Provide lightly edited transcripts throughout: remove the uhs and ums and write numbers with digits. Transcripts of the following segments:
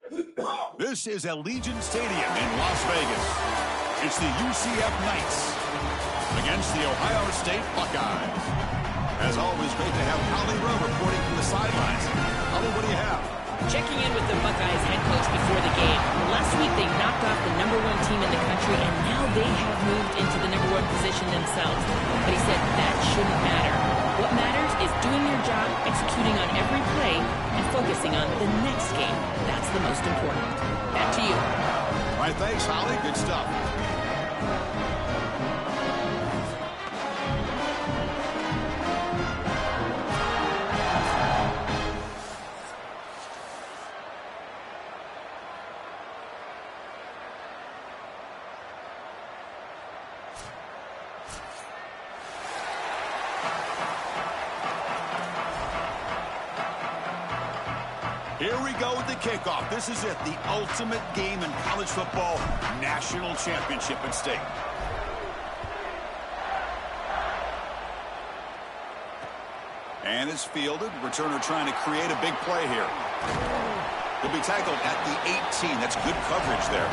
This is Allegiant Stadium in Las Vegas. It's the UCF Knights against the Ohio State Buckeyes. As always, great to have Holly Rowe reporting from the sidelines. Holly, what do you have? Checking in with the Buckeyes head coach before the game. Last week they knocked off the #1 team in the country, and now they have moved into the #1 position themselves. But he said that shouldn't matter. What matters is doing your job, executing on every play, and focusing on the next game. That's the most important. Back to you. All right, thanks, Holly. Good stuff. Here we go with the kickoff. This is it, the ultimate game in college football, national championship at stake. And it's fielded. Returner trying to create a big play here. He'll be tackled at the 18. That's good coverage there.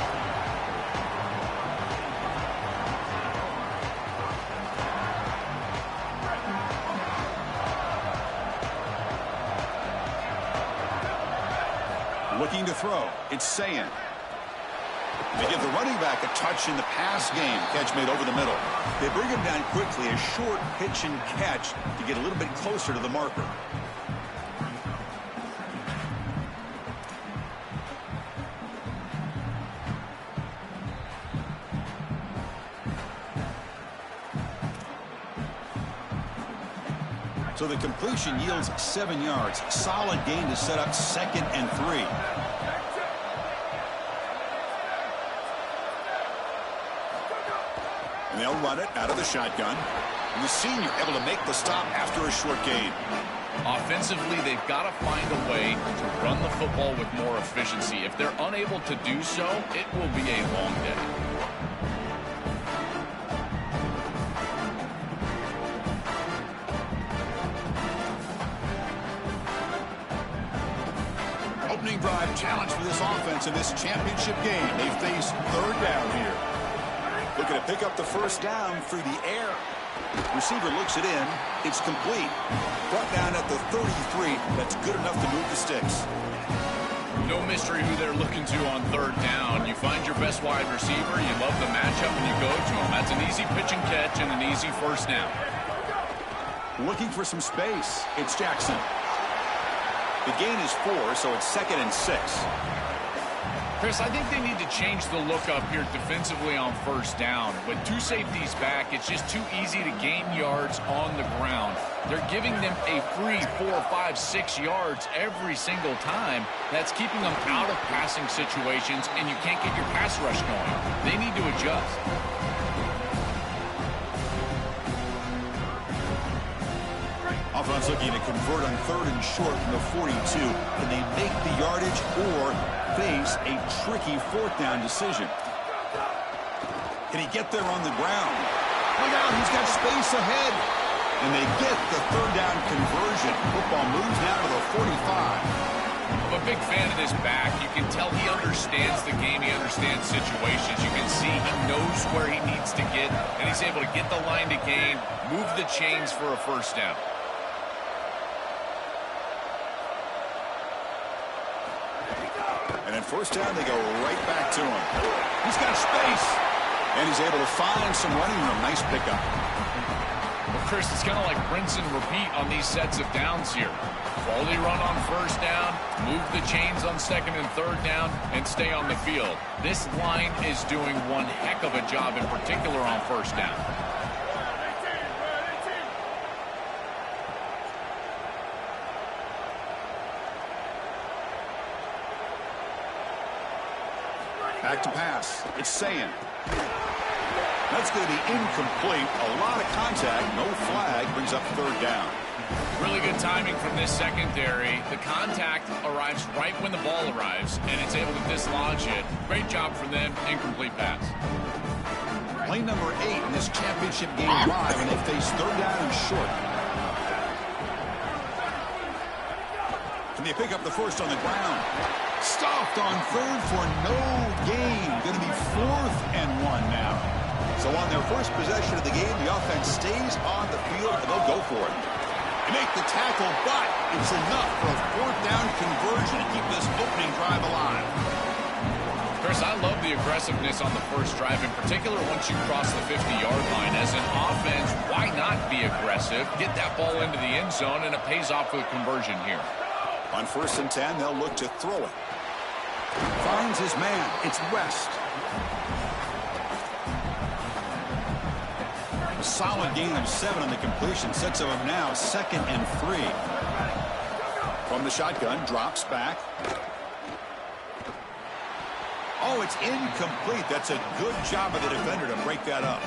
Looking to throw. It's Sayin. They give the running back a touch in the pass game. Catch made over the middle. They bring him down quickly. A short pitch and catch to get a little bit closer to the marker. So the completion yields 7 yards. Solid gain to set up 2nd and 3. And they'll run it out of the shotgun. And the senior able to make the stop after a short gain. Offensively, they've got to find a way to run the football with more efficiency. If they're unable to do so, it will be a long day. Opening drive challenge for this offense in this championship game. They face 3rd down here. Looking to pick up the 1st down through the air. Receiver looks it in. It's complete. Brought down at the 33. That's good enough to move the sticks. No mystery who they're looking to on 3rd down. You find your best wide receiver. You love the matchup and you go to him. That's an easy pitch and catch and an easy 1st down. Looking for some space. It's Jackson. The gain is 4, so it's 2nd and 6. Chris, I think they need to change the look up here defensively on 1st down. With 2 safeties back, it's just too easy to gain yards on the ground. They're giving them a free 4, 5, 6 yards every single time. That's keeping them out of passing situations, and you can't get your pass rush going. They need to adjust. Offense looking to convert on 3rd and short from the 42. Can they make the yardage or face a tricky 4th down decision? Can he get there on the ground? Look out, he's got space ahead. And they get the 3rd down conversion. Football moves now to the 45. I'm a big fan of this back. You can tell he understands the game. He understands situations. You can see he knows where he needs to get, and he's able to get the line to gain, move the chains for a 1st down. And then 1st down, they go right back to him. He's got space. And he's able to find some running room. Nice pickup. Well, Chris, it's kind of like rinse and repeat on these sets of downs here. Quality run on 1st down, move the chains on 2nd and 3rd down, and stay on the field. This line is doing one heck of a job, in particular on 1st down. Back to pass. It's Sayin. That's going to be incomplete. A lot of contact. No flag. Brings up 3rd down. Really good timing from this secondary. The contact arrives right when the ball arrives, and it's able to dislodge it. Great job for them. Incomplete pass. Play number 8 in this championship game live, and they face 3rd down and short. Can they pick up the 1st on the ground? Stuffed. left on third for no gain. Going to be 4th and 1 now. So on their first possession of the game, the offense stays on the field, and they'll go for it. They make the tackle, but it's enough for a 4th down conversion to keep this opening drive alive. Chris, I love the aggressiveness on the first drive, in particular once you cross the 50-yard line. As an offense, why not be aggressive? Get that ball into the end zone, and it pays off with a conversion here. On 1st and 10, they'll look to throw it. Finds his man. It's West. A solid gain of 7 on the completion. Sets of them now 2nd and 3. From the shotgun, drops back. Oh, it's incomplete. That's a good job of the defender to break that up.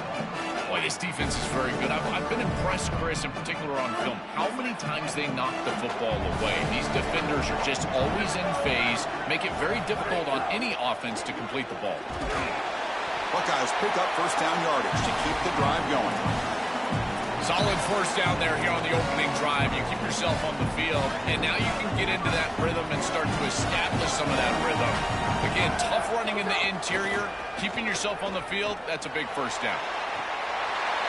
Boy, this defense is very good. I've been impressed, Chris, in particular on film, how many times they knock the football away. These defenders are just always in phase, make it very difficult on any offense to complete the ball. Buckeyes pick up 1st down yardage to keep the drive going. Solid 1st down there here on the opening drive. You keep yourself on the field, and now you can get into that rhythm and start to establish some of that rhythm. Again, tough running in the interior, keeping yourself on the field, that's a big 1st down.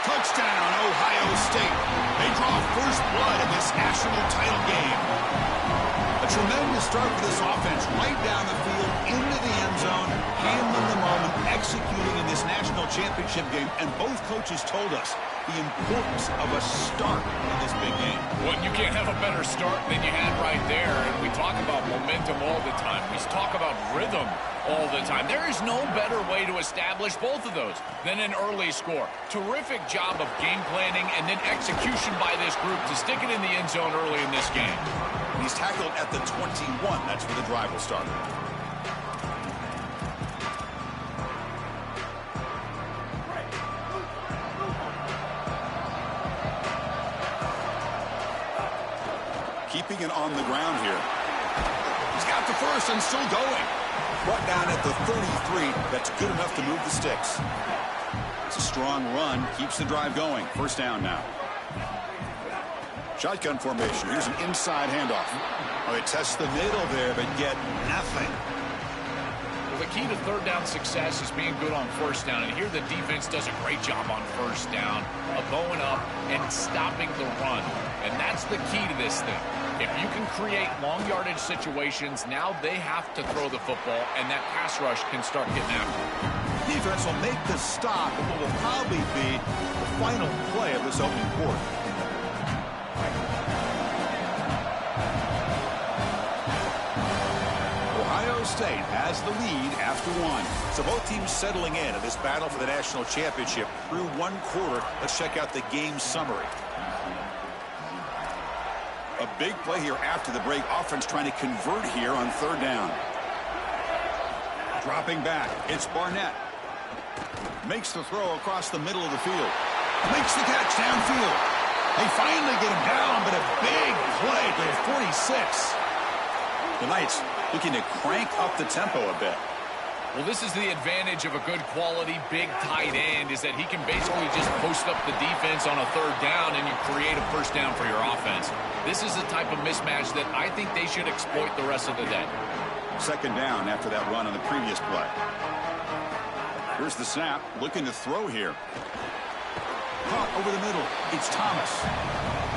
Touchdown, Ohio State. They draw first blood in this national title game. A tremendous start for this offense, right down the field, into the end zone, handling the moment, executing in this national championship game, and both coaches told us the importance of a start in this big game. Well, you can't have a better start than you had right there, and we talk about momentum all the time. We talk about rhythm all the time. There is no better way to establish both of those than an early score. Terrific job of game planning and then execution by this group to stick it in the end zone early in this game. He's tackled at the 21. That's where the drive will start. Keeping it on the ground here. He's got the first and still going. Brought down at the 33. That's good enough to move the sticks. It's a strong run. Keeps the drive going. 1st down now. Shotgun formation. Here's an inside handoff. Oh, they test the middle there, but get nothing. Well, the key to 3rd down success is being good on 1st down. And here the defense does a great job on 1st down of going up and stopping the run. And that's the key to this thing. If you can create long yardage situations, now they have to throw the football, and that pass rush can start getting after it. Defense will make the stop at what will probably be the final play of this opening quarter. Ohio State has the lead after 1. So both teams settling in this battle for the national championship through 1 quarter. Let's check out the game summary. A big play here after the break. Offense trying to convert here on 3rd down. Dropping back. It's Barnett. Makes the throw across the middle of the field. Makes the catch downfield. They finally get him down, but a big play to the 46. The Knights looking to crank up the tempo a bit. Well, this is the advantage of a good quality big tight end, is that he can basically just post up the defense on a 3rd down and you create a 1st down for your offense. This is the type of mismatch that I think they should exploit the rest of the day. 2nd down after that run on the previous play. Here's the snap, looking to throw here. Caught over the middle. It's Thomas.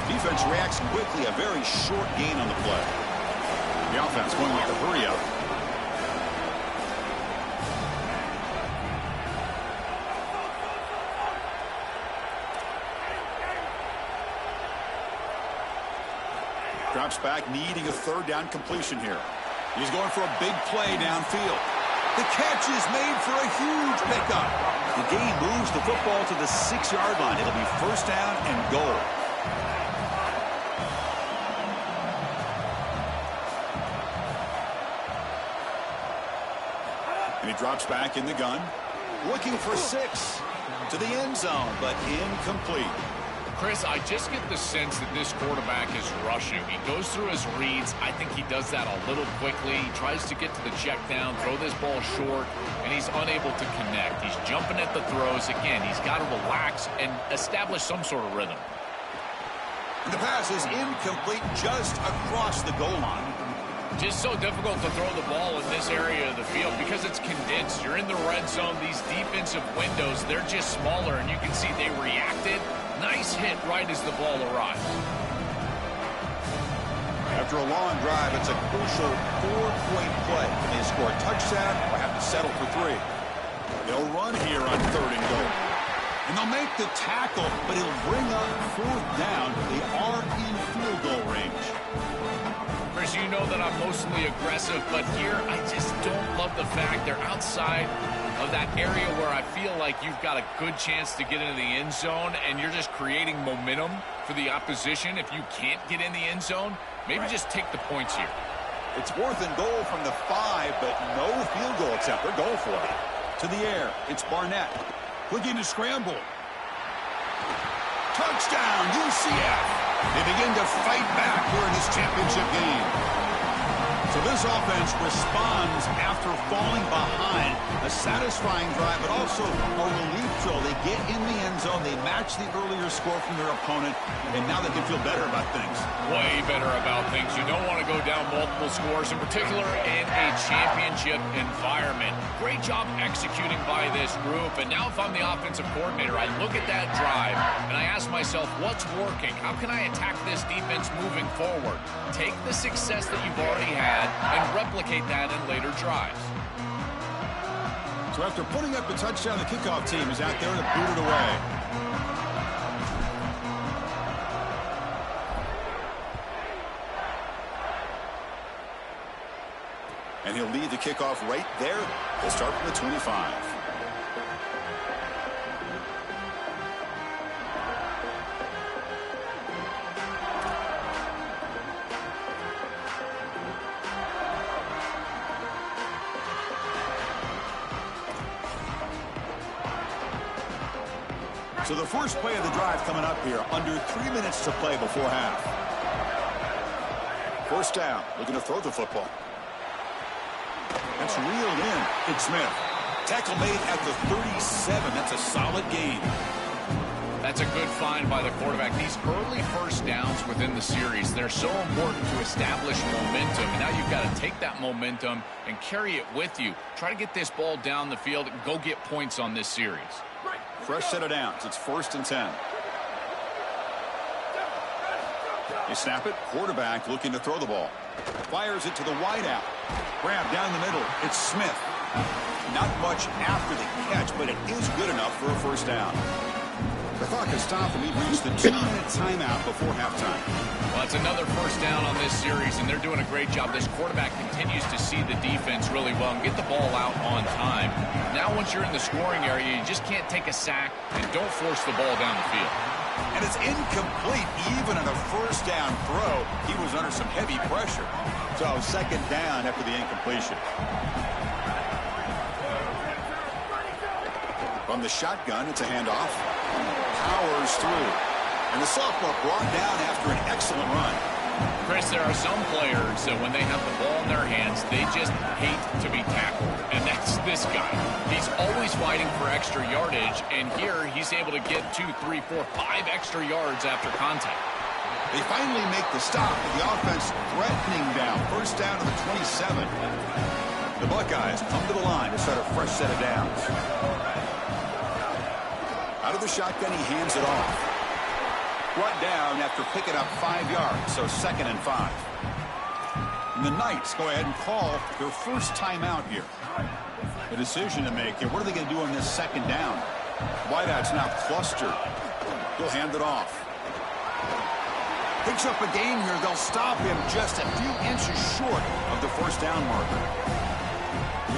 Defense reacts quickly, a very short gain on the play. The offense going with the hurry up. Drops back, needing a 3rd down completion here. He's going for a big play downfield. The catch is made for a huge pickup. The game moves the football to the 6-yard line. It'll be 1st down and goal. And he drops back in the gun. Looking for 6 to the end zone, but incomplete. Chris, I just get the sense that this quarterback is rushing. He goes through his reads. I think he does that a little quickly. He tries to get to the check down, throw this ball short, and he's unable to connect. He's jumping at the throws. Again, he's got to relax and establish some sort of rhythm. The pass is incomplete just across the goal line. Just so difficult to throw the ball in this area of the field because it's condensed. You're in the red zone. These defensive windows, they're just smaller, and you can see they reacted. Nice hit right as the ball arrived. After a long drive, it's a crucial 4-point play. If they score a touchdown, they'll have to settle for 3. They'll run here on 3rd and goal. And they'll make the tackle, but it'll bring up 4th down. They are in field goal range. Chris, you know that I'm mostly aggressive, but here I just don't love the fact they're outside of that area where I feel like you've got a good chance to get into the end zone, and you're just creating momentum for the opposition. If you can't get in the end zone, maybe just take the points here. It's 4th and goal from the 5, but no field goal attempt. They're going for it. To the air, it's Barnett. Looking to scramble. Touchdown, UCF. They begin to fight back here in this championship game. So this offense responds after falling behind. A satisfying drive, but also a relief throw. They get in the end zone. They match the earlier score from their opponent, and now they can feel better about things. Way better about things. You don't want to go down multiple scores, in particular in a championship environment. Great job executing by this group. And now if I'm the offensive coordinator, I look at that drive, and I ask myself, what's working? How can I attack this defense moving forward? Take the success that you've already had and replicate that in later drives. So after putting up a touchdown, the kickoff team is out there to boot it away. And he'll lead the kickoff right there. He'll start from the 25. So the first play of the drive coming up here, under 3 minutes to play before half. 1st down, looking to throw the football. That's reeled in. It's Smith. Tackle made at the 37. That's a solid gain. That's a good find by the quarterback. These early 1st downs within the series, they're so important to establish momentum. And now you've got to take that momentum and carry it with you. Try to get this ball down the field and go get points on this series. Fresh set of downs. It's 1st and 10. They snap it. Quarterback looking to throw the ball. Fires it to the wideout. Grab down the middle. It's Smith. Not much after the catch, but it is good enough for a 1st down. The clock has stopped, and we've reached the 2-minute timeout before halftime. Well, it's another 1st down on this series, and they're doing a great job. This quarterback continues to see the defense really well and get the ball out on time. Now, once you're in the scoring area, you just can't take a sack and don't force the ball down the field. And it's incomplete. Even in a 1st down throw, he was under some heavy pressure. So 2nd down after the incompletion. From the shotgun, it's a handoff. Powers through. And the sophomore brought down after an excellent run. Chris, there are some players that when they have the ball in their hands, they just hate to be tackled. And that's this guy. He's always fighting for extra yardage, and here he's able to get 2, 3, 4, 5 extra yards after contact. They finally make the stop, with the offense threatening down. 1st down to the 27. The Buckeyes come to the line to start a fresh set of downs. Out of the shotgun, he hands it off. Brought down after picking up 5 yards, so 2nd and 5. And the Knights go ahead and call their 1st timeout here. A decision to make here. What are they going to do on this 2nd down? Wideout's now clustered. He'll hand it off. Picks up a gain here. They'll stop him just a few inches short of the 1st down marker.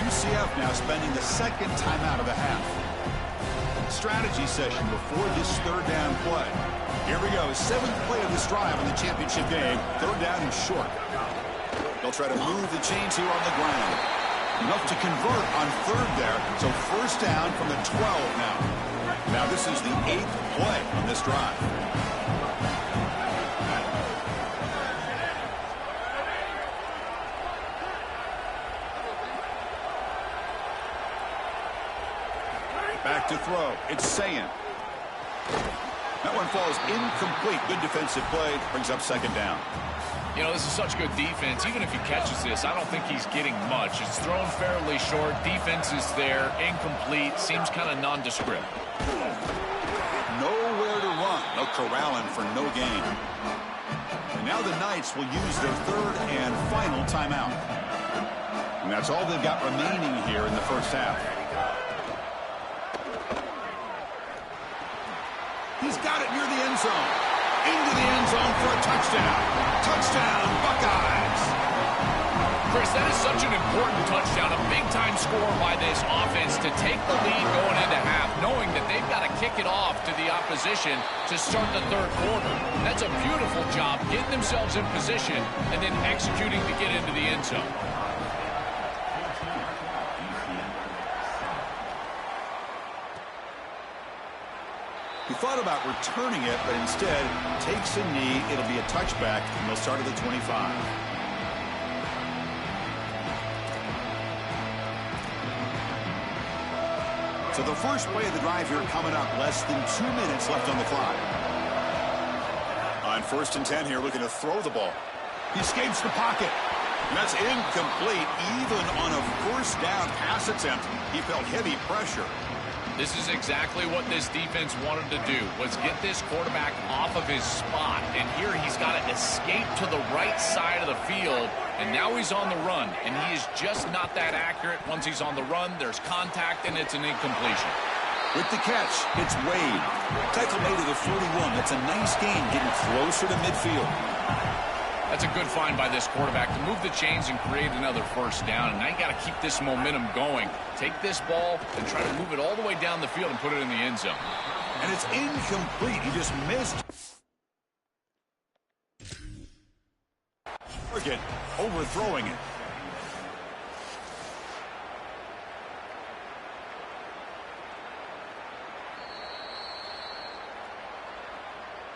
UCF now spending the 2nd timeout of the half. Strategy session before this 3rd down play. Here we go. 7th play of this drive in the championship game. 3rd down and short. They'll try to move the chains here on the ground. Enough to convert on 3rd there. So 1st down from the 12 now. Now this is the 8th play on this drive. Back to throw. It's Sayan. That one falls incomplete. Good defensive play. Brings up second down. You know, this is such good defense. Even if he catches this, I don't think he's getting much. It's thrown fairly short. Defense is there. Incomplete. Seems kind of nondescript. Nowhere to run. No corralling for no gain. And now the Knights will use their third and final timeout. And that's all they've got remaining here in the first half. He's got it near the end zone. Into the end zone for a touchdown. Touchdown, Buckeyes. Chris, that is such an important touchdown, a big-time score by this offense to take the lead going into half, knowing that they've got to kick it off to the opposition to start the third quarter. That's a beautiful job, getting themselves in position and then executing to get into the end zone. He thought about returning it, but instead takes a knee. It'll be a touchback, and they'll start at the 25. So the first play of the drive here coming up. Less than 2 minutes left on the clock. On 1st and 10 here, looking to throw the ball. He escapes the pocket. And that's incomplete. Even on a first down pass attempt, he felt heavy pressure. This is exactly what this defense wanted to do, was get this quarterback off of his spot. And here he's got to escape to the right side of the field, and now he's on the run. And he is just not that accurate. Once he's on the run, there's contact, and it's an incompletion. With the catch, it's Wade. Tackle made at the 41. That's a nice gain, getting closer to midfield. That's a good find by this quarterback to move the chains and create another first down. And now you got to keep this momentum going. Take this ball and try to move it all the way down the field and put it in the end zone. And it's incomplete. He just missed. Target overthrowing it.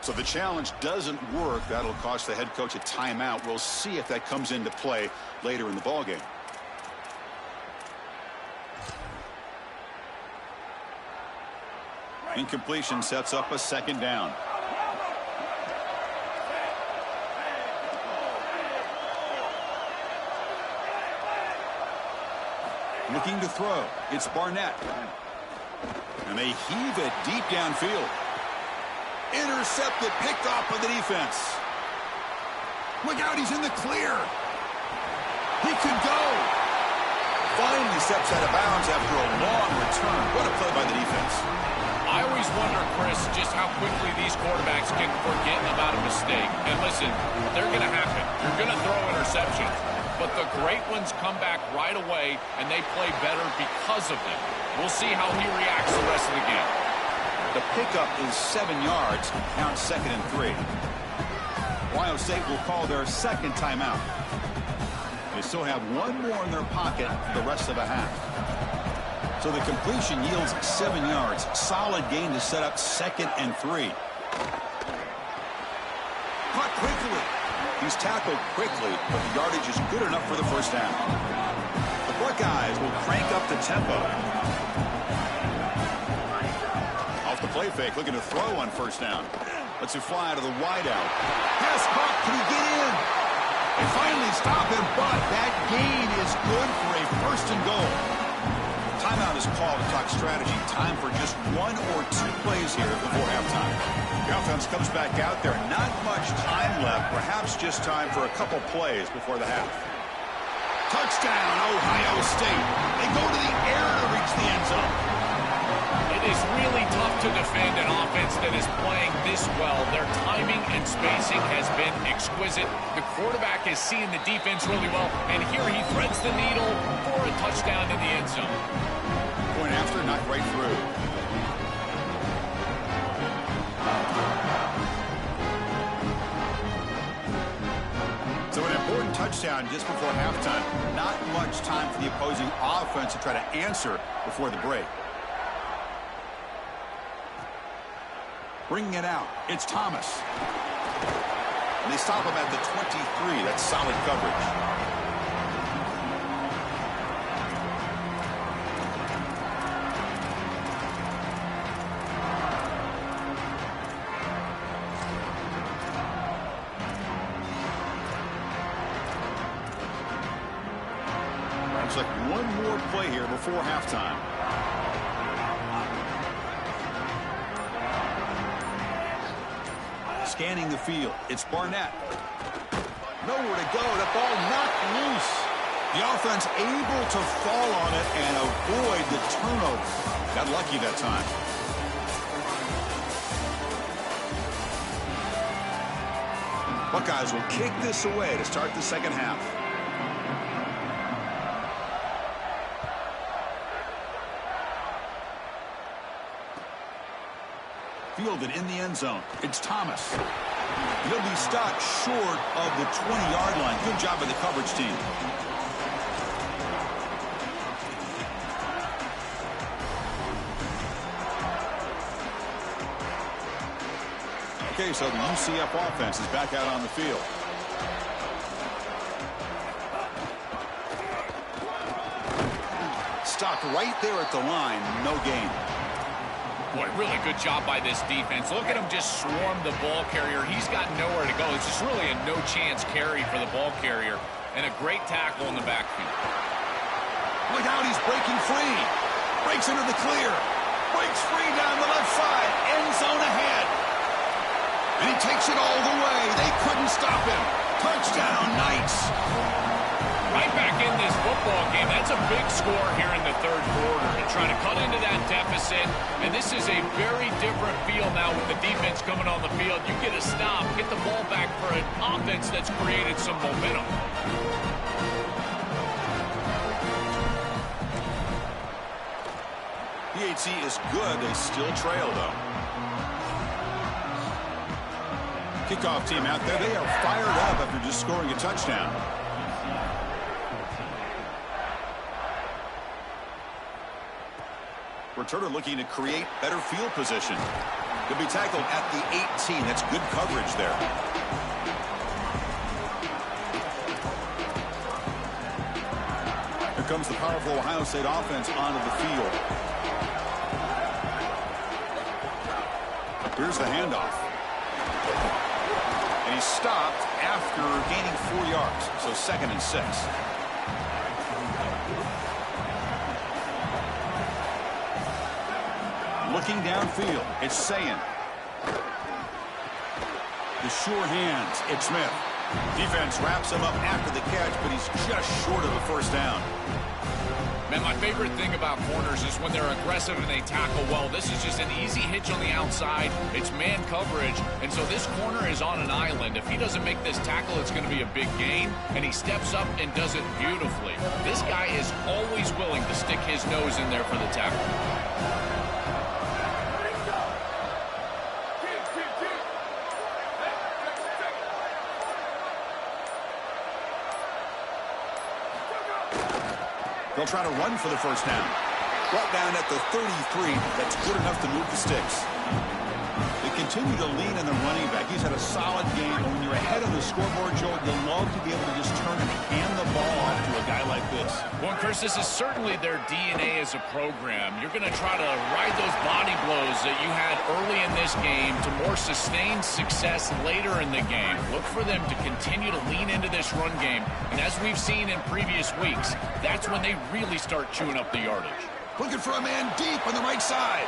So the challenge doesn't work. That'll cost the head coach a timeout. We'll see if that comes into play later in the ballgame. Incompletion sets up a second down. Looking to throw. It's Barnett. And they heave it deep downfield. Intercepted, picked off by the defense. Look out, he's in the clear. He could go. Finally steps out of bounds after a long return. What a play by the defense. I always wonder, Chris, just how quickly these quarterbacks can forget about a mistake. And listen, they're going to happen. You're going to throw interceptions. But the great ones come back right away, and they play better because of them. We'll see how he reacts the rest of the game. The pickup is 7 yards. Now it's 2nd and 3. Ohio State will call their second timeout. They still have one more in their pocket for the rest of the half. So the completion yields 7 yards. Solid gain to set up 2nd and 3. Caught quickly. He's tackled quickly, but the yardage is good enough for the first down. The Buckeyes will crank up the tempo. Off the play fake, looking to throw on first down. Lets it fly out of the wideout. Pass caught. Can he get in? They finally stop him, but that gain is good for a 1st and goal. Timeout is called to talk strategy. Time for just 1 or 2 plays here before halftime. The offense comes back out there. Not much time left. Perhaps just time for a couple plays before the half. Touchdown, Ohio State. They go to the air to reach the end zone. It is really tough to defend an offense that is playing this well. Their timing and spacing has been exquisite. The quarterback is seeing the defense really well, and here he threads the needle for a touchdown in the end zone. Point after, not right through. So an important touchdown just before halftime. Not much time for the opposing offense to try to answer before the break. Bringing it out, it's Thomas. And they stop him at the 23. That's solid coverage. like one more play here before halftime. Scanning the field. It's Barnett. Nowhere to go. That ball knocked loose. The offense able to fall on it and avoid the turnover. Got lucky that time. Buckeyes will kick this away to start the second half. Fielded in the end zone. It's Thomas. He'll be stopped short of the 20-yard line. Good job by the coverage team. Okay, so the UCF offense is back out on the field. Stopped right there at the line. No gain. Boy, really good job by this defense. Look at him just swarm the ball carrier. He's got nowhere to go. It's just really a no-chance carry for the ball carrier. And a great tackle in the backfield. Look out, he's breaking free. Breaks into the clear. Breaks free down the left side. End zone ahead. And he takes it all the way. They couldn't stop him. Touchdown, Knights. Right back in this football game. That's a big score here in the third quarter. And trying to cut into that deficit. And this is a very different feel now with the defense coming on the field. You get a stop, get the ball back for an offense that's created some momentum. PHC is good. They still trail, though. Kickoff team out there. They are fired up after just scoring a touchdown. Returner looking to create better field position. Could be tackled at the 18. That's good coverage there. Here comes the powerful Ohio State offense onto the field. Here's the handoff. And he's stopped after gaining 4 yards. So 2nd and 6. Looking downfield, it's Sayin. The sure hands, it's Smith. Defense wraps him up after the catch, but he's just short of the first down. Man, my favorite thing about corners is when they're aggressive and they tackle well. This is just an easy hitch on the outside. It's man coverage, and so this corner is on an island. If he doesn't make this tackle, it's going to be a big gain, and he steps up and does it beautifully. This guy is always willing to stick his nose in there for the tackle. They'll try to run for the first down. Brought down at the 33. That's good enough to move the sticks. They continue to lean on the running back. He's had a solid game. And when you're ahead of the scoreboard, Joe, you'll love to be able to just turn and hand the ball off to a guy like this. Well, Chris, this is certainly their DNA as a program. You're going to try to ride those body blows that you had early in this game to more sustained success later in the game. Look for them to continue to lean into this run game. And as we've seen in previous weeks, that's when they really start chewing up the yardage. Looking for a man deep on the right side.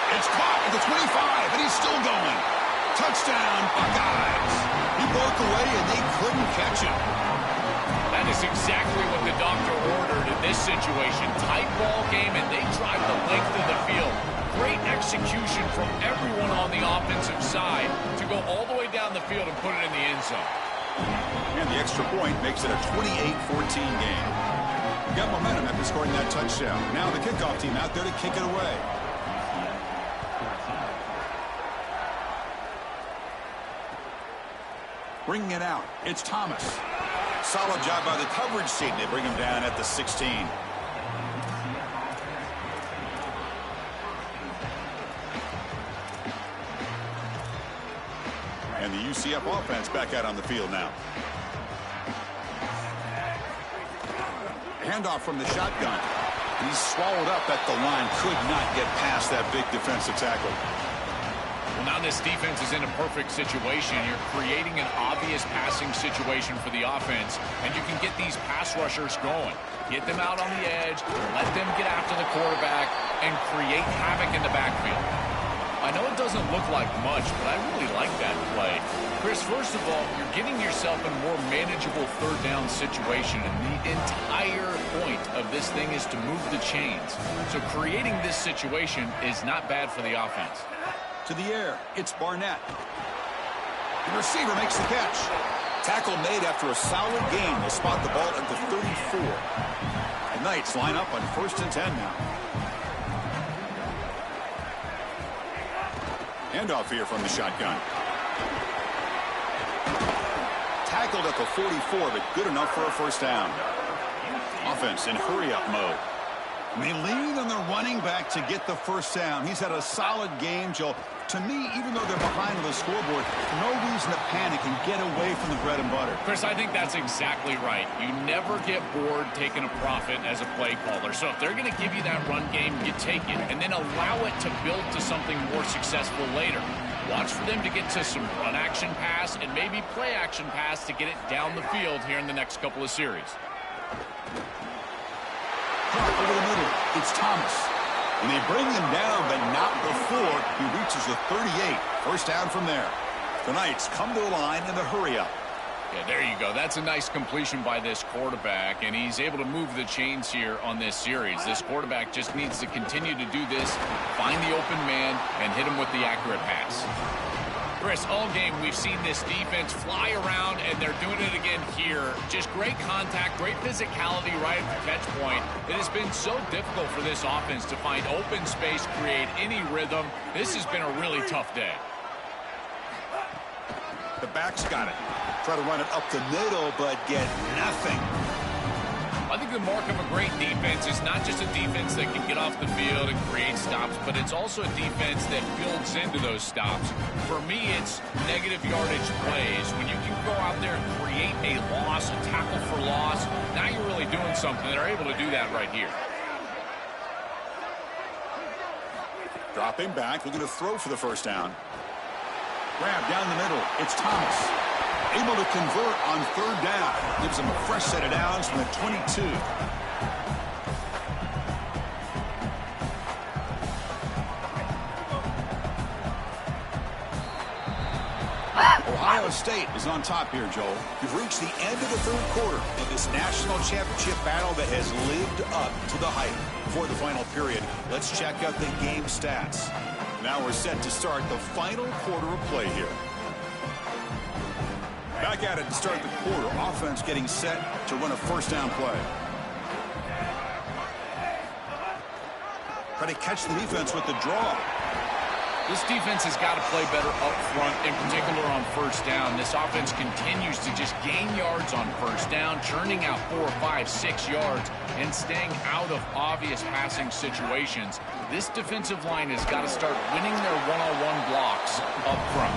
It's caught at the 25, and he's still going. Touchdown, Buckeyes. He broke away, and they couldn't catch him. That is exactly what the doctor ordered in this situation. Tight ball game, and they drive the length of the field. Great execution from everyone on the offensive side to go all the way down the field and put it in the end zone. And the extra point makes it a 28-14 game. Got momentum after scoring that touchdown. Now the kickoff team out there to kick it away. Bringing it out, it's Thomas. Solid job by the coverage team. They bring him down at the 16. And the UCF offense back out on the field now. Handoff from the shotgun. He's swallowed up at the line. Could not get past that big defensive tackle. Now this defense is in a perfect situation. You're creating an obvious passing situation for the offense, and you can get these pass rushers going. Get them out on the edge, let them get after the quarterback, and create havoc in the backfield. I know it doesn't look like much, but I really like that play. Chris, first of all, you're getting yourself in a more manageable third down situation, and the entire point of this thing is to move the chains. So creating this situation is not bad for the offense. To the air, it's Barnett. The receiver makes the catch. Tackle made after a solid gain. They spot the ball at the 34. The Knights line up on 1st and 10 now. Handoff here from the shotgun. Tackled at the 44, but good enough for a first down. Offense in hurry-up mode. And they lean on the running back to get the first down. He's had a solid game, Joe. To me, even though they're behind on the scoreboard, no reason to panic and get away from the bread and butter. Chris, I think that's exactly right. You never get bored taking a profit as a play caller. So if they're going to give you that run game, you take it, and then allow it to build to something more successful later. Watch for them to get to some run action pass and maybe play action pass to get it down the field here in the next couple of series. Over the middle, it's Thomas. And they bring him down, but not before he reaches the 38. First down from there. The Knights come to the line in the hurry-up. Yeah, there you go. That's a nice completion by this quarterback, and he's able to move the chains here on this series. This quarterback just needs to continue to do this, find the open man, and hit him with the accurate pass. Chris, all game we've seen this defense fly around, and they're doing it again here. Just great contact, great physicality right at the catch point. It has been so difficult for this offense to find open space, create any rhythm. This has been a really tough day. The back's got it. Try to run it up the middle, but get nothing. I think the mark of a great defense is not just a defense that can get off the field and create stops, but it's also a defense that builds into those stops. For me, it's negative yardage plays. When you can go out there and create a loss, a tackle for loss, now you're really doing something. They're able to do that right here. Dropping back, looking to throw for the first down. Grab down the middle. It's Thomas. Able to convert on third down. Gives him a fresh set of downs from the 22. Ohio State is on top here, Joel. We've reached the end of the third quarter of this national championship battle that has lived up to the hype. For the final period, let's check out the game stats. Now we're set to start the final quarter of play here. Back at it to start the quarter. Offense getting set to run a first down play. Try to catch the defense with the draw. This defense has got to play better up front, in particular on first down. This offense continues to just gain yards on first down, churning out 4, 5, 6 yards, and staying out of obvious passing situations. This defensive line has got to start winning their one-on-one blocks up front.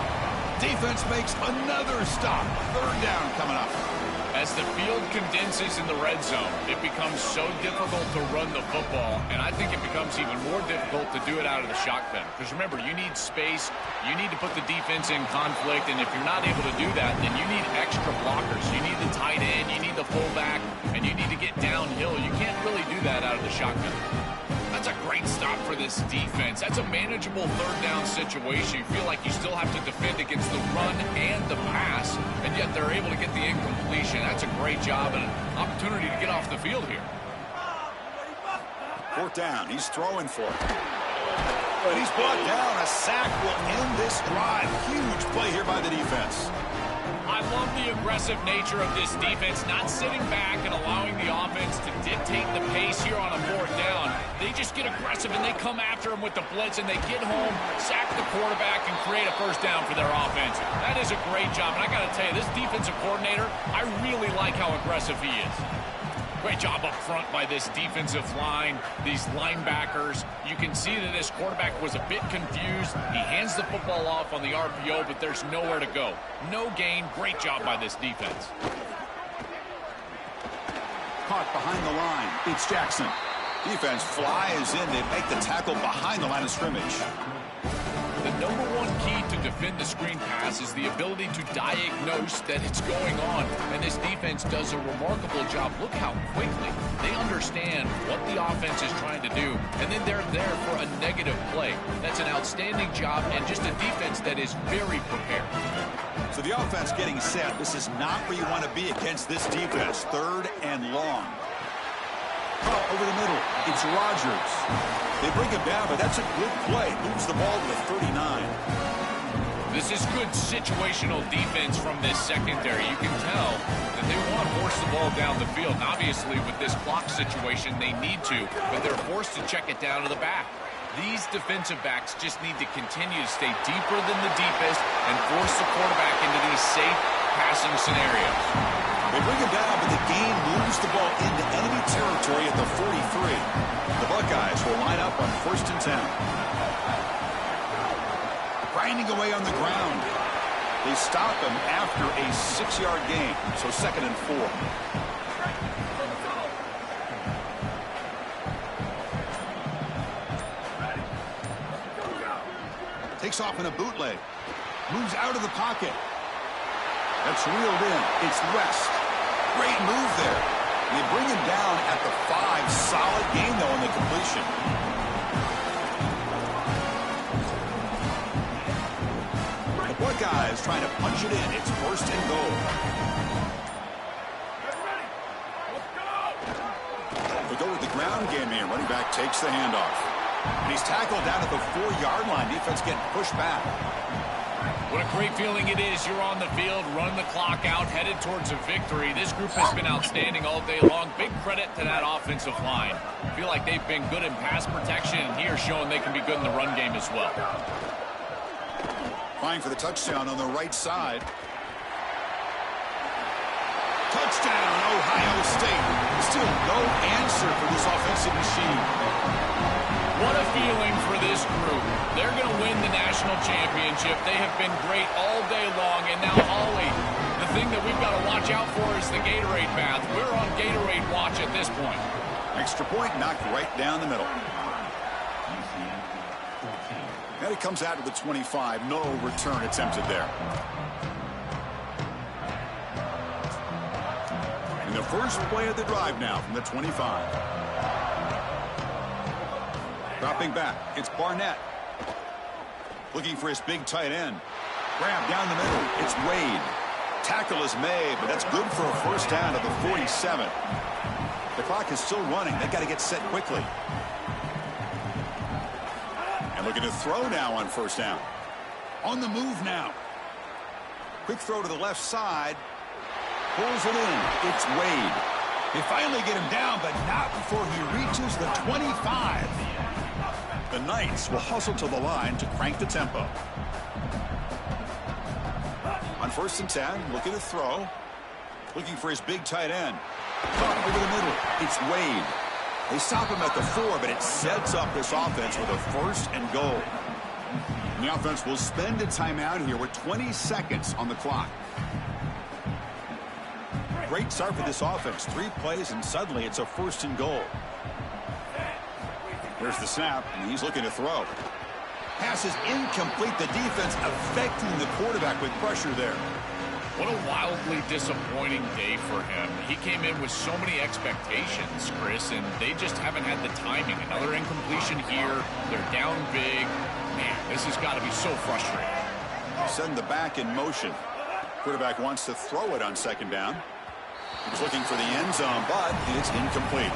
Defense makes another stop. Third down coming up. As the field condenses in the red zone, it becomes so difficult to run the football, and I think it becomes even more difficult to do it out of the shotgun. Because remember, you need space, you need to put the defense in conflict, and if you're not able to do that, then you need extra blockers. You need the tight end, you need the fullback, and you need to get downhill. You can't really do that out of the shotgun. That's a great stop for this defense. That's a manageable third down situation. You feel like you still have to defend against the run and the pass, and yet they're able to get the incompletion. That's a great job and an opportunity to get off the field here. Fourth down. He's throwing for it. But he's brought down. A sack will end this drive. Huge play here by the defense. I love the aggressive nature of this defense, not sitting back and allowing the offense to dictate the pace here on a fourth down. They just get aggressive and they come after him with the blitz, and they get home, sack the quarterback, and create a first down for their offense. That is a great job, and I got to tell you, this defensive coordinator, I really like how aggressive he is. Great job up front by this defensive line, these linebackers. You can see that this quarterback was a bit confused. He hands the football off on the RPO, but there's nowhere to go. No gain. Great job by this defense. Caught behind the line. It's Jackson. Defense flies in. They make the tackle behind the line of scrimmage. The number one key to defend the screen pass is the ability to diagnose that it's going on. And this defense does a remarkable job. Look how quickly they understand what the offense is trying to do. And then they're there for a negative play. That's an outstanding job and just a defense that is very prepared. So the offense getting set. This is not where you want to be against this defense. 3rd and long. Oh, over the middle. It's Rodgers. They bring him down, but that's a good play. Moves the ball to the 39. This is good situational defense from this secondary. You can tell that they want to force the ball down the field. And obviously, with this clock situation, they need to, but they're forced to check it down to the back. These defensive backs just need to continue to stay deeper than the deepest and force the quarterback into these safe passing scenarios. They bring him down, but the game moves the ball into enemy territory at the 43. The Buckeyes will line up on 1st and 10. Grinding away on the ground. They stop him after a 6-yard gain, so 2nd and 4. Takes off in a bootleg. Moves out of the pocket. That's reeled in. It's West. Great move there. They bring him down at the 5. Solid gain, though, on the completion. The Buckeyes trying to punch it in. It's 1st and goal. They go with the ground game here. Running back takes the handoff. And he's tackled down at the 4-yard line. Defense getting pushed back. What a great feeling it is. You're on the field, run the clock out, headed towards a victory. This group has been outstanding all day long. Big credit to that offensive line. I feel like they've been good in pass protection, and here showing they can be good in the run game as well. Trying for the touchdown on the right side. Touchdown, Ohio State. Still no answer for this offensive machine. What a feeling for this group. They're going to win the national championship. They have been great all day long. And now, Ollie, the thing that we've got to watch out for is the Gatorade bath. We're on Gatorade watch at this point. Extra point knocked right down the middle. And it comes out to the 25. No return attempted there. And the first play of the drive now from the 25. Dropping back, it's Barnett. Looking for his big tight end. Grab down the middle, it's Wade. Tackle is made, but that's good for a 1st down at the 47. The clock is still running. They've got to get set quickly. And looking to throw now on 1st down. On the move now. Quick throw to the left side. Pulls it in. It's Wade. They finally get him down, but not before he reaches the 25. The Knights will hustle to the line to crank the tempo. On 1st and 10, looking to throw. Looking for his big tight end. Over the middle, it's Wade. They stop him at the 4, but it sets up this offense with a 1st and goal. And the offense will spend a timeout here with 20 seconds on the clock. Great start for this offense. 3 plays, and suddenly it's a 1st and goal. There's the snap, and he's looking to throw. Pass is incomplete. The defense affecting the quarterback with pressure there. What a wildly disappointing day for him. He came in with so many expectations, Chris, and they just haven't had the timing. Another incompletion here. They're down big. Man, this has got to be so frustrating. Send the back in motion. Quarterback wants to throw it on 2nd down. He's looking for the end zone, but it's incomplete.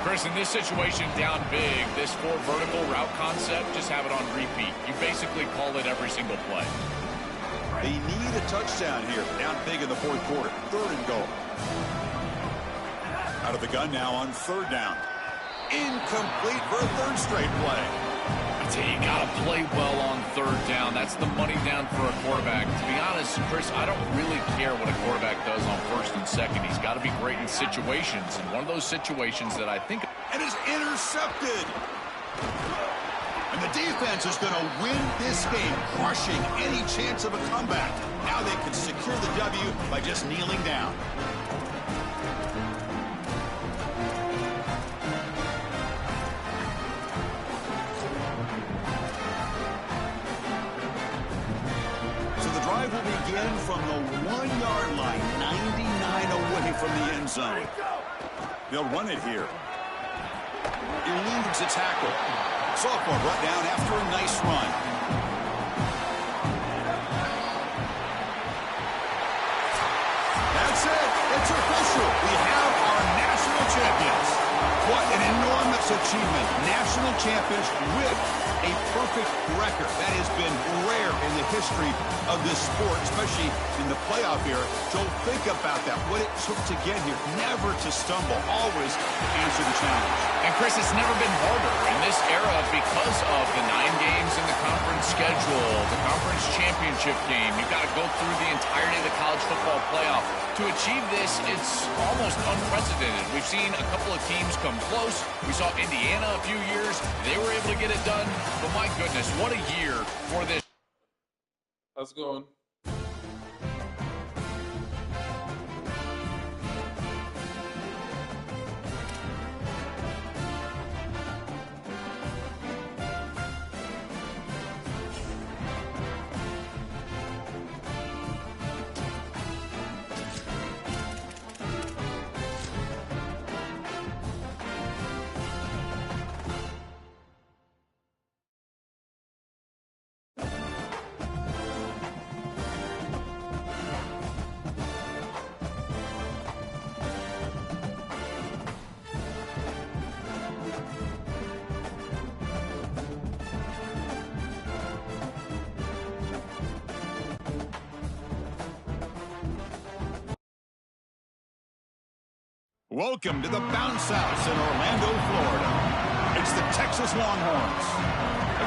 Chris, in this situation down big, this 4 vertical route concept, just have it on repeat. You basically call it every single play. They need a touchdown here. Down big in the 4th quarter. 3rd and goal. Out of the gun now on 3rd down. Incomplete for a 3rd straight play. I tell you, you got to play well on 3rd down. That's the money down for a quarterback. To be honest, Chris, I don't really care what a quarterback does on 1st and 2nd. He's got to be great in situations. And one of those situations that I think... And is intercepted. And the defense is going to win this game, crushing any chance of a comeback. Now they can secure the W by just kneeling down. again from the 1-yard line, 99 away from the end zone. They'll run it here. Eludes a tackle. Sophomore brought down after a nice run. That's it. It's official. We have our national champions. What an enormous achievement. National champions with a perfect record. That has been rare in the history of this sport, especially in the playoff era. So think about that, what it took to get here. Never to stumble, always answer the challenge. And Chris, it's never been harder in this era because of the 9 games in the conference schedule, the conference championship game. You've got to go through the entirety of the college football playoff. To achieve this, it's almost unprecedented. We've seen a couple of teams come close. We saw Indiana a few years. They were able to get it done. But my goodness, what a year for this. How's it going? Welcome to the Bounce House in Orlando, Florida. It's the Texas Longhorns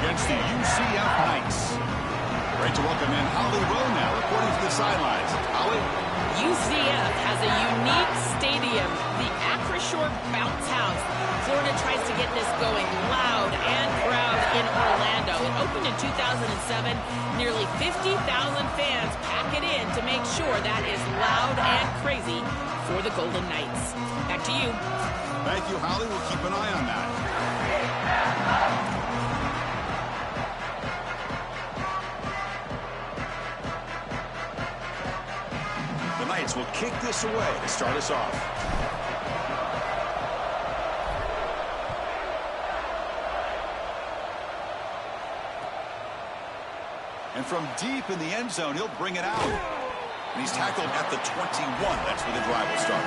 against the UCF Knights. Great to welcome in Holly Rowe now, reporting to the sidelines. Holly? UCF has a unique stadium, the Acrisure Bounce House. Florida tries to get this going loud and proud in Orlando. It opened in 2007. Nearly 50,000 fans pack it in to make sure that is loud and crazy for the Golden Knights. Back to you. Thank you, Holly. We'll keep an eye on that. The Knights will kick this away to start us off. And from deep in the end zone, he'll bring it out. And he's tackled at the 21. That's where the drive will start.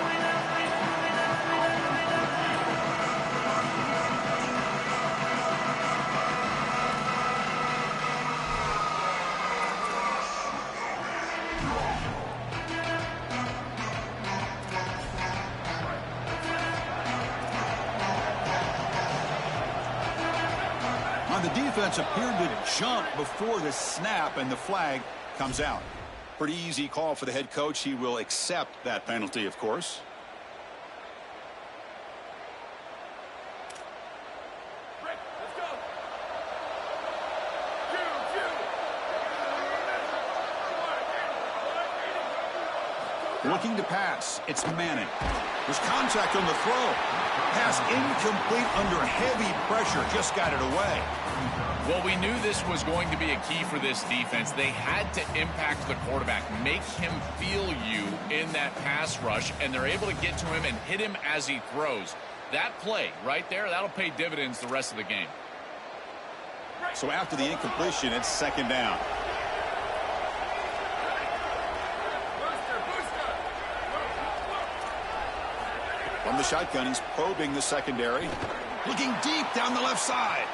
The defense appeared to jump before the snap, and the flag comes out. Pretty easy call for the head coach. He will accept that penalty, of course. Let's go. Looking to pass. It's Manning. There's contact on the throw. Pass incomplete under heavy pressure. Just got it away. Well, we knew this was going to be a key for this defense. They had to impact the quarterback, make him feel you in that pass rush, and they're able to get to him and hit him as he throws. That play right there, that'll pay dividends the rest of the game. So after the incompletion, it's second down. From the shotgun, he's probing the secondary. Looking deep down the left side.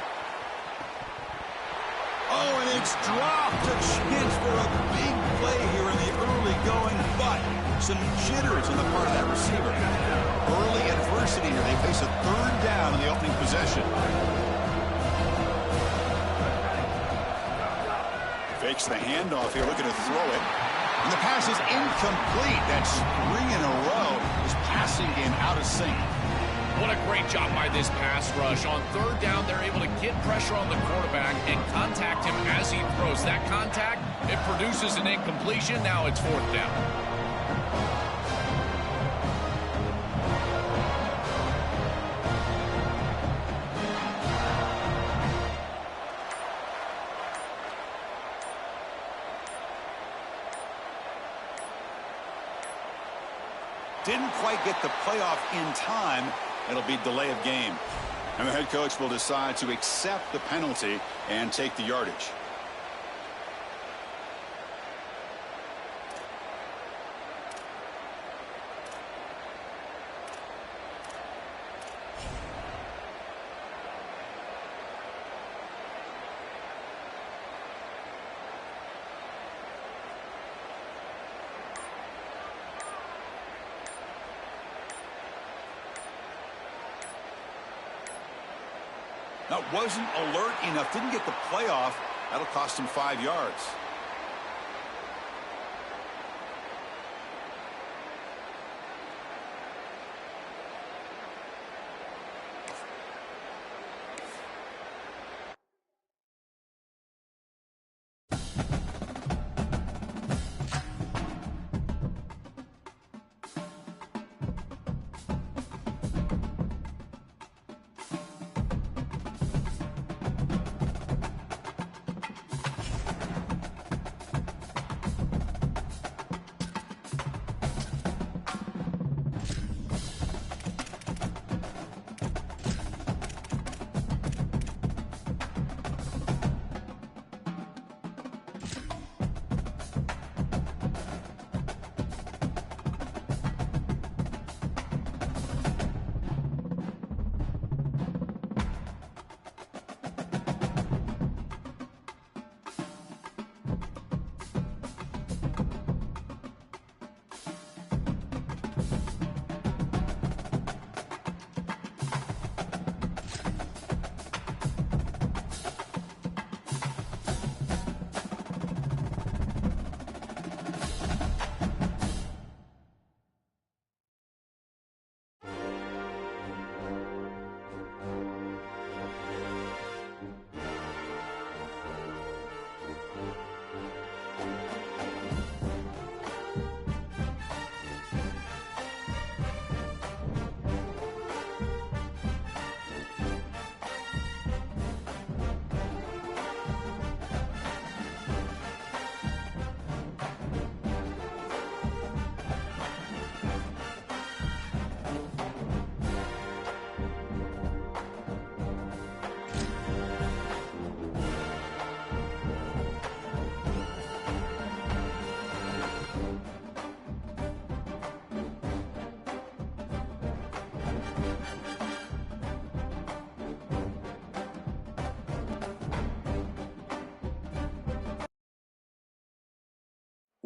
Oh, and it's dropped. A chance for a big play here in the early going, but some jitters on the part of that receiver. Early adversity here. They face a third down in the opening possession. Fakes the handoff here, looking to throw it. And the pass is incomplete. That's 3 in a row. His passing game out of sync. What a great job by this pass rush. On third down, they're able to get pressure on the quarterback and contact him as he throws. That contact, it produces an incompletion. Now it's fourth down. didn't quite get the playoff in time. It'll be delay of game. And the head coach will decide to accept the penalty and take the yardage. That wasn't alert enough. Didn't get the playoff. That'll cost him 5 yards.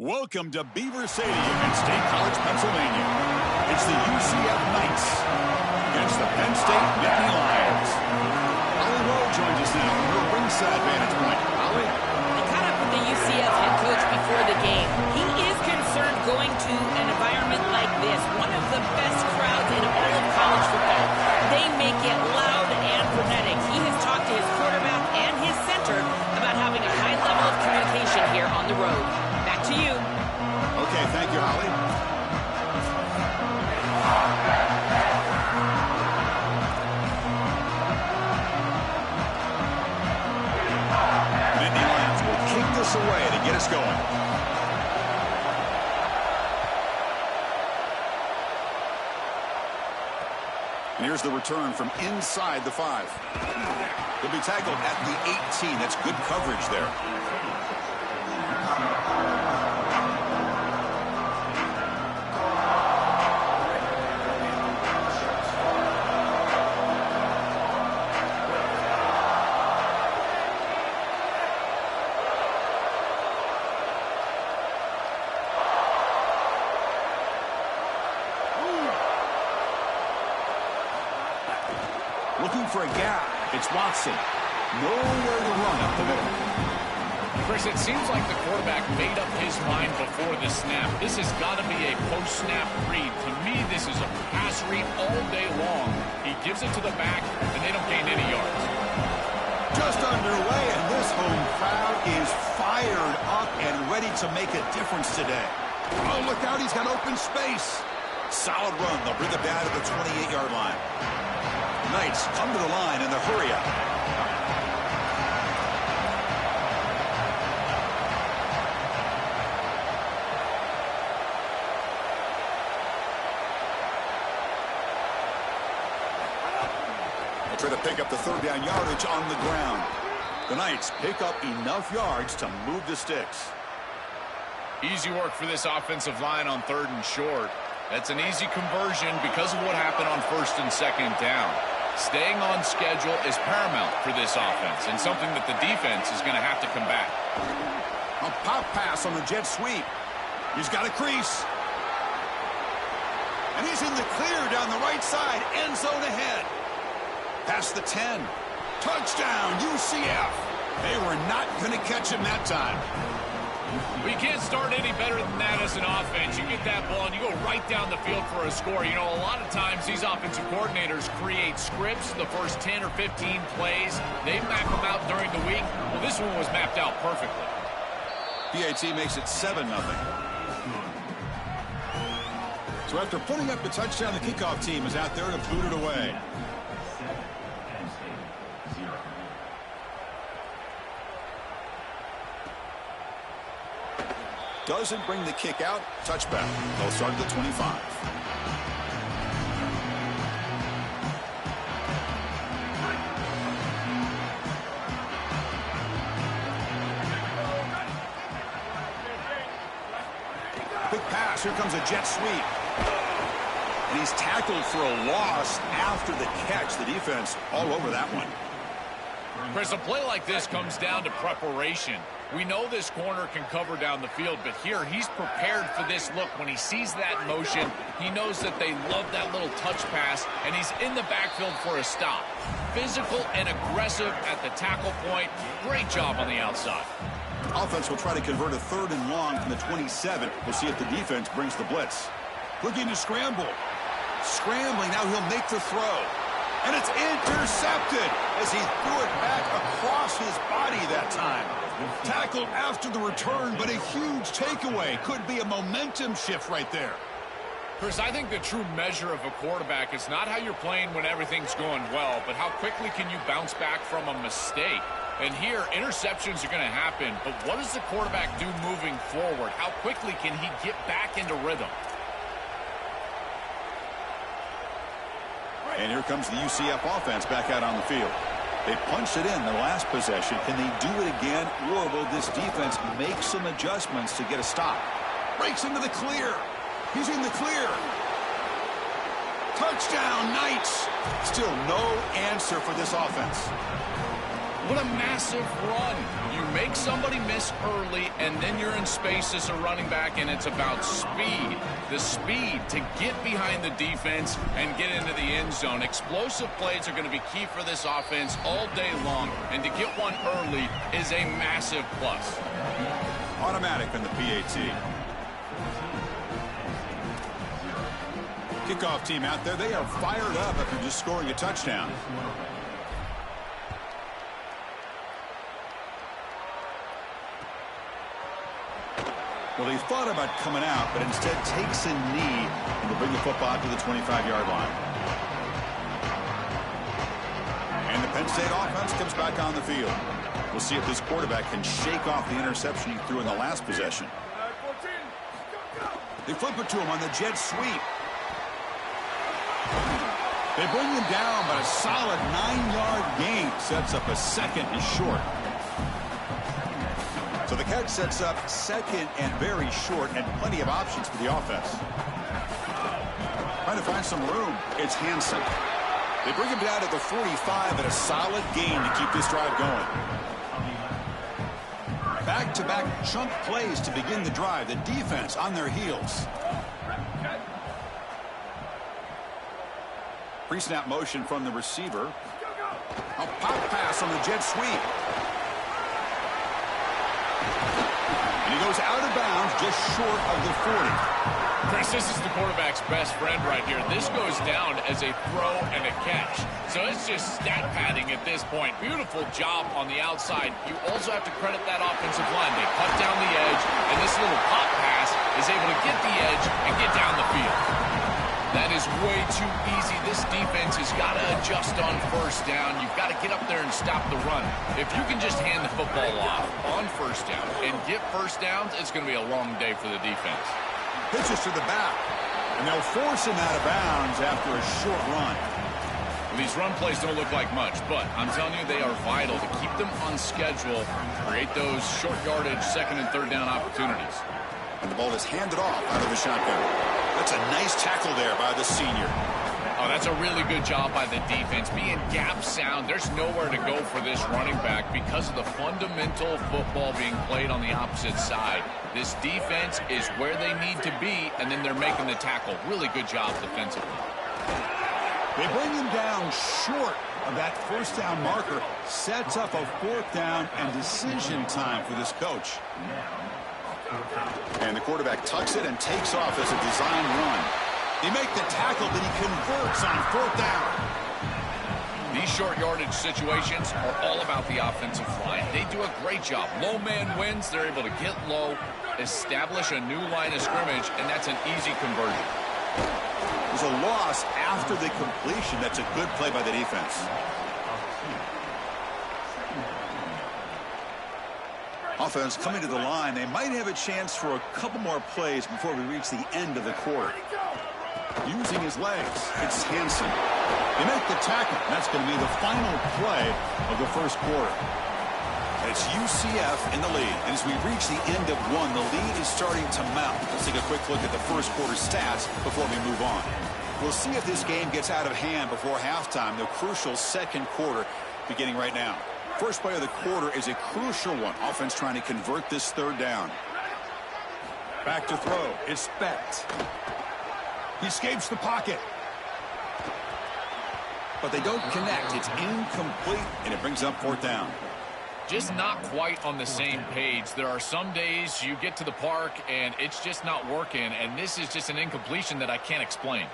Welcome to Beaver Stadium in State College, Pennsylvania. It's the UCF Knights against the Penn State Nittany Lions. Holly Rowe joins us now from her ringside vantage point. Holly? I caught up with the UCF head coach before the game. He is concerned going to an environment like this, one of the best crowds in all of college football. They make it loud and frenetic. He has talked to his quarterback and his center about having a high level of communication here on the road. Back to you. Okay, thank you, Holly. Nittany Lions will kick this away to get us going. And here's the return from inside the 5. He'll be tackled at the 18. That's good coverage there. Looking for a gap. It's Watson. Nowhere to run up the middle. Chris, it seems like the quarterback made up his mind before the snap. This has got to be a post-snap read. To me, this is a pass read all day long. He gives it to the back, and they don't gain any yards. Just underway, and this home crowd is fired up and ready to make a difference today. Oh, look out. He's got open space. Solid run. They'll bring it down to the 28-yard line. Knights come to the line in the hurry-up. They try to pick up the third down yardage on the ground. The Knights pick up enough yards to move the sticks. Easy work for this offensive line on 3rd and short. That's an easy conversion because of what happened on 1st and 2nd down. Staying on schedule is paramount for this offense and something that the defense is going to have to combat. A pop pass on the jet sweep. He's got a crease. And he's in the clear down the right side. End zone ahead. Past the 10. Touchdown, UCF. They were not going to catch him that time. We can't start any better than that as an offense. You get that ball and you go right down the field for a score. You know, a lot of times these offensive coordinators create scripts, the first 10 or 15 plays. They map them out during the week. Well, this one was mapped out perfectly. PAT makes it 7-0. So after putting up the touchdown, the kickoff team is out there to boot it away. Doesn't bring the kick out. Touchback. They'll start at the 25. Quick pass. Here comes a jet sweep. And he's tackled for a loss after the catch. The defense all over that one. Chris, a play like this comes down to preparation. We know this corner can cover down the field, but here he's prepared for this look. When he sees that motion, he knows that they love that little touch pass, and he's in the backfield for a stop. Physical and aggressive at the tackle point. Great job on the outside. Offense will try to convert a 3rd and long from the 27. We'll see if the defense brings the blitz. Looking to scramble. Scrambling, now he'll make the throw. And it's intercepted as he threw it back across his body that time. Tackled after the return, but a huge takeaway. Could be a momentum shift right there. Chris, I think the true measure of a quarterback is not how you're playing when everything's going well, but how quickly can you bounce back from a mistake. And here, interceptions are going to happen, but what does the quarterback do moving forward? How quickly can he get back into rhythm? And here comes the UCF offense back out on the field. They punched it in the last possession. Can they do it again, or will this defense make some adjustments to get a stop? Breaks into the clear. He's in the clear. Touchdown, Knights. Still no answer for this offense. What a massive run. You make somebody miss early, and then you're in space as a running back, and it's about speed. The speed to get behind the defense and get into the end zone. Explosive plays are going to be key for this offense all day long, and to get one early is a massive plus. Automatic in the PAT. Kickoff team out there, they are fired up after just scoring a touchdown. Well, he thought about coming out, but instead takes a knee and will bring the football to the 25-yard line. And the Penn State offense comes back on the field. We'll see if this quarterback can shake off the interception he threw in the last possession. They flip it to him on the jet sweep. They bring him down, but a solid 9-yard gain sets up a 2nd and short. So the catch sets up 2nd and very short, and plenty of options for the offense. Trying to find some room. It's Hansen. They bring him down to the 45 at a solid gain to keep this drive going. Back-to-back chunk plays to begin the drive. The defense on their heels. Pre-snap motion from the receiver. A pop pass on the jet sweep. And he goes out of bounds just short of the 40. Chris, this is the quarterback's best friend right here. This goes down as a throw and a catch. So it's just stat padding at this point. Beautiful job on the outside. You also have to credit that offensive line. They cut down the edge, and this little pop pass is able to get the edge and get down the field. That is way too easy. This defense has got to adjust on 1st down. You've got to get up there and stop the run. If you can just hand the football off on 1st down and get 1st downs, it's going to be a long day for the defense. Pitches to the back, and they'll force him out of bounds after a short run. Well, these run plays don't look like much, but I'm telling you, they are vital to keep them on schedule, create those short yardage second and third down opportunities. And the ball is handed off out of the shotgun. That's a nice tackle there by the senior. Oh, that's a really good job by the defense. Being gap sound, there's nowhere to go for this running back because of the fundamental football being played on the opposite side. This defense is where they need to be, and then they're making the tackle. Really good job defensively. They bring him down short of that first down marker. Sets up a fourth down and decision time for this coach. And the quarterback tucks it and takes off as a design run. They make the tackle, but he converts on fourth down. These short yardage situations are all about the offensive line. They do a great job. Low man wins. They're able to get low, establish a new line of scrimmage, and that's an easy conversion. There's a loss after the completion. That's a good play by the defense. Offense coming to the line. They might have a chance for a couple more plays before we reach the end of the quarter. Using his legs, it's Hansen. They make the tackle. That's going to be the final play of the first quarter. It's UCF in the lead. And as we reach the end of one, the lead is starting to mount. Let's take a quick look at the first quarter stats before we move on. We'll see if this game gets out of hand before halftime, the crucial second quarter beginning right now. First play of the quarter is a crucial one. Offense trying to convert this third down. Back to throw. It's Specht. He escapes the pocket. But they don't connect. It's incomplete, and it brings up fourth down. Just not quite on the same page. There are some days you get to the park, and it's just not working, and this is just an incompletion that I can't explain.